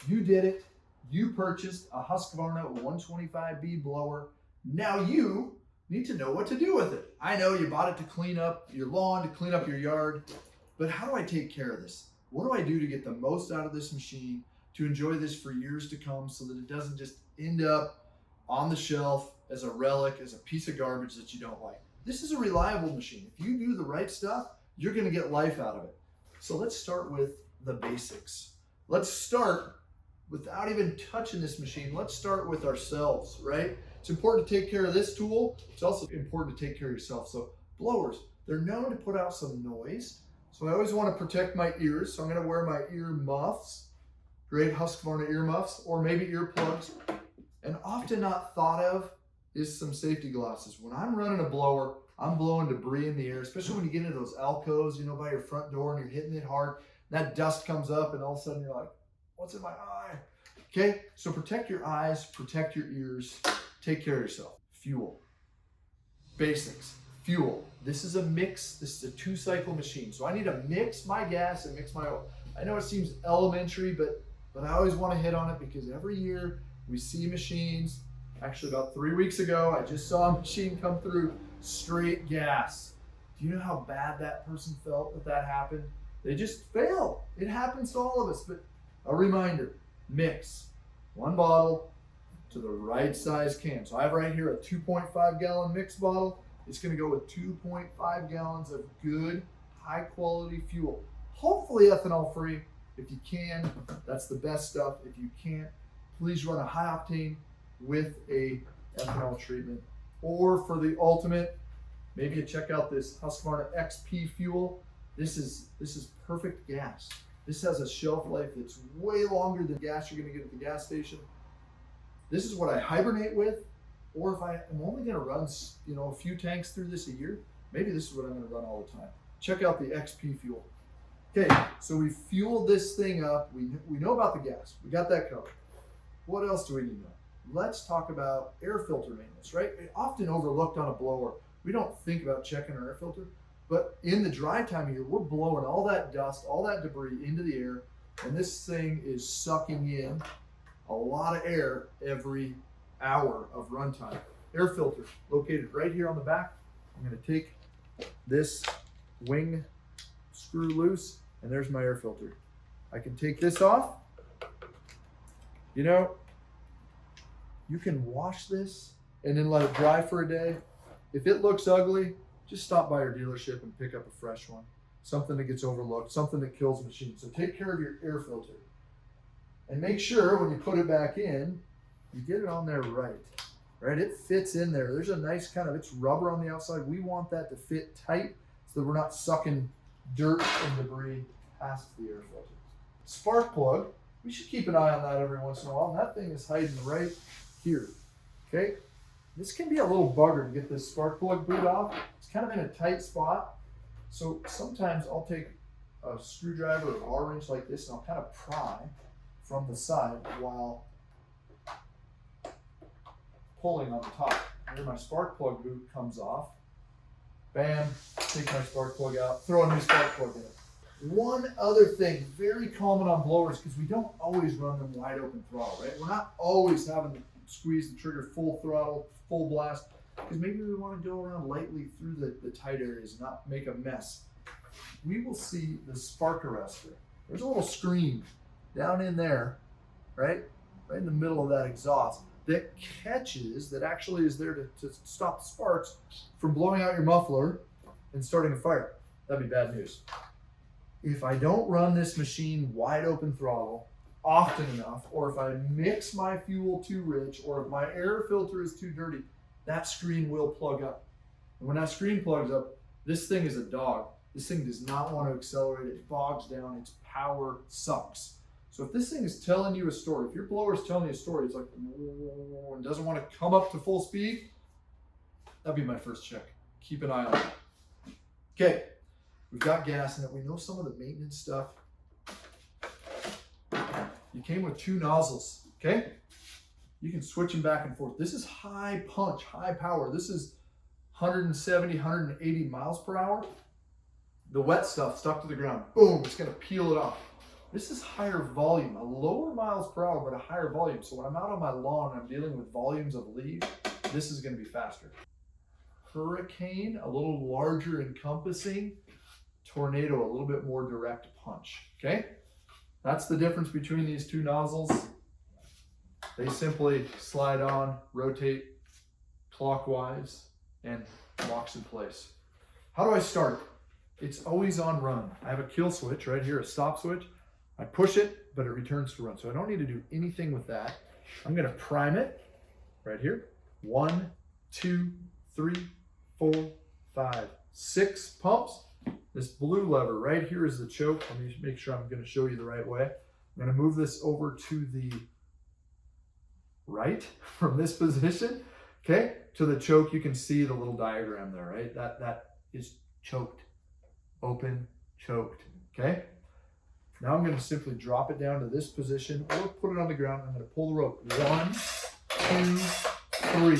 You did it. You purchased a Husqvarna 125B blower. Now you need to know what to do with it. I know you bought it to clean up your lawn, to clean up your yard, but how do I take care of this? What do I do to get the most out of this machine, to enjoy this for years to come so that it doesn't just end up on the shelf as a relic, as a piece of garbage that you don't like? This is a reliable machine. If you do the right stuff, you're gonna get life out of it. So let's start with the basics. Let's start without even touching this machine. Let's start with ourselves, right? It's important to take care of this tool. It's also important to take care of yourself. So blowers, they're known to put out some noise. So I always want to protect my ears. So I'm going to wear my ear muffs, great Husqvarna ear muffs, or maybe earplugs. And often not thought of is some safety glasses. When I'm running a blower, I'm blowing debris in the air, especially when you get into those alcoves, by your front door and you're hitting it hard. That dust comes up and all of a sudden you're like, what's in my eye? Okay, so protect your eyes, protect your ears, take care of yourself. Fuel. Basics. Fuel. This is a mix. This is a 2-cycle machine. So I need to mix my gas and mix my oil. I know it seems elementary, but I always want to hit on it because every year we see machines. Actually, about 3 weeks ago, I just saw a machine come through straight gas. Do you know how bad that person felt that happened? They just fail. It happens to all of us, but a reminder, mix 1 bottle to the right size can. So I have right here a 2.5 gallon mix bottle. It's gonna go with 2.5 gallons of good, high quality fuel. Hopefully ethanol free. If you can, that's the best stuff. If you can't, please run a high octane with a ethanol treatment. Or for the ultimate, maybe you check out this Husqvarna XP fuel. This is perfect gas. This has a shelf life that's way longer than gas you're gonna get at the gas station. This is what I hibernate with, or if I am only gonna run a few tanks through this a year, maybe this is what I'm gonna run all the time. Check out the XP fuel. Okay, so we fueled this thing up. We know about the gas. We got that covered. What else do we need to know? Let's talk about air filter maintenance, right? It's often overlooked on a blower. We don't think about checking our air filter, but in the dry time of year, we're blowing all that dust, all that debris into the air, and this thing is sucking in a lot of air every hour of runtime. Air filter located right here on the back. I'm gonna take this wing screw loose, and there's my air filter. I can take this off. You can wash this and then let it dry for a day. If it looks ugly, just stop by your dealership and pick up a fresh one. Something that gets overlooked, something that kills machines. So take care of your air filter. And make sure when you put it back in, you get it on there right? It fits in there. There's a nice it's rubber on the outside. We want that to fit tight so that we're not sucking dirt and debris past the air filter. Spark plug, we should keep an eye on that every once in a while. And that thing is hiding right here, okay? This can be a little bugger to get this spark plug boot off. It's kind of in a tight spot. So sometimes I'll take a screwdriver or a bar wrench like this and I'll kind of pry from the side while pulling on the top. Here my spark plug boot comes off. Bam, take my spark plug out, throw a new spark plug in it. One other thing, very common on blowers, because we don't always run them wide open throttle, right? We're not always having to squeeze the trigger full throttle, full blast, because maybe we want to go around lightly through the tight areas and not make a mess. We will see the spark arrestor. There's a little screen down in there, right in the middle of that exhaust, that catches, that actually is there to stop the sparks from blowing out your muffler and starting a fire. That'd be bad news. If I don't run this machine wide open throttle often enough, or if I mix my fuel too rich, or if my air filter is too dirty, that screen will plug up. And when that screen plugs up, this thing is a dog. This thing does not want to accelerate. It bogs down. Its power sucks. So if this thing is telling you a story, if your blower is telling you a story, it's like, and doesn't want to come up to full speed, that'd be my first check. Keep an eye on that. Okay, we've got gas in it. We know some of the maintenance stuff. You came with 2 nozzles, okay? You can switch them back and forth. This is high punch, high power. This is 170, 180 miles per hour. The wet stuff stuck to the ground, boom, it's gonna peel it off. This is higher volume, a lower miles per hour, but a higher volume. So when I'm out on my lawn and I'm dealing with volumes of leaves, this is going to be faster. Hurricane, a little larger encompassing. Tornado, a little bit more direct punch. Okay? That's the difference between these two nozzles. They simply slide on, rotate clockwise, and locks in place. How do I start? It's always on run. I have a kill switch right here, a stop switch. I push it, but it returns to run. So I don't need to do anything with that. I'm gonna prime it right here. 1, 2, 3, 4, 5, 6 pumps. This blue lever right here is the choke. Let me make sure I'm gonna show you the right way. I'm gonna move this over to the right from this position, okay, to the choke. You can see the little diagram there, right? That is choked, open, choked, okay? Now I'm going to simply drop it down to this position or put it on the ground. I'm going to pull the rope. 1, 2, 3.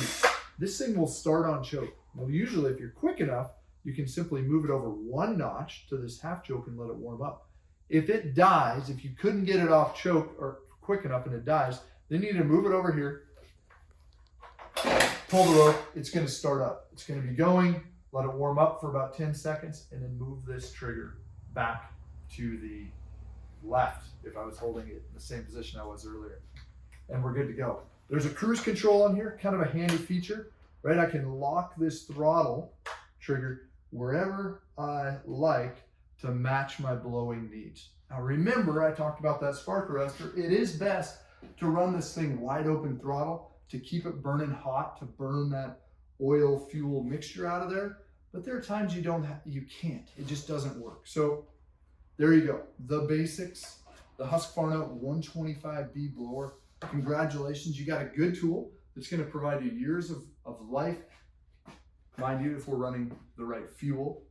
This thing will start on choke. Well, usually if you're quick enough, you can simply move it over 1 notch to this half choke and let it warm up. If it dies, if you couldn't get it off choke or quick enough and it dies, then you need to move it over here, pull the rope. It's going to start up. It's going to be going. Let it warm up for about 10 seconds and then move this trigger back to the left if I was holding it in the same position I was earlier. And we're good to go. There's a cruise control on here, kind of a handy feature, right? I can lock this throttle trigger wherever I like to match my blowing needs. Now remember, I talked about that spark arrestor. It is best to run this thing wide open throttle to keep it burning hot, to burn that oil fuel mixture out of there. But there are times you can't. It just doesn't work. So there you go. The basics, the Husqvarna 125B blower. Congratulations, you got a good tool that's going to provide you years of life. Mind you, if we're running the right fuel,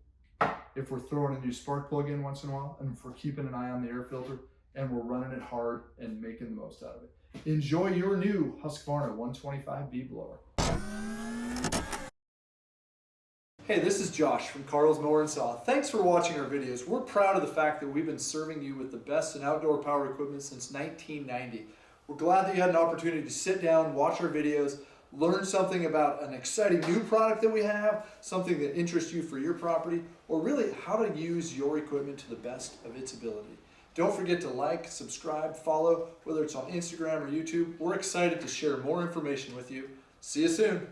if we're throwing a new spark plug in once in a while, and if we're keeping an eye on the air filter, and we're running it hard and making the most out of it. Enjoy your new Husqvarna 125B blower. Hey, this is Josh from Carl's Mower and Saw. Thanks for watching our videos. We're proud of the fact that we've been serving you with the best in outdoor power equipment since 1990. We're glad that you had an opportunity to sit down, watch our videos, learn something about an exciting new product that we have, something that interests you for your property, or really how to use your equipment to the best of its ability. Don't forget to like, subscribe, follow, whether it's on Instagram or YouTube. We're excited to share more information with you. See you soon.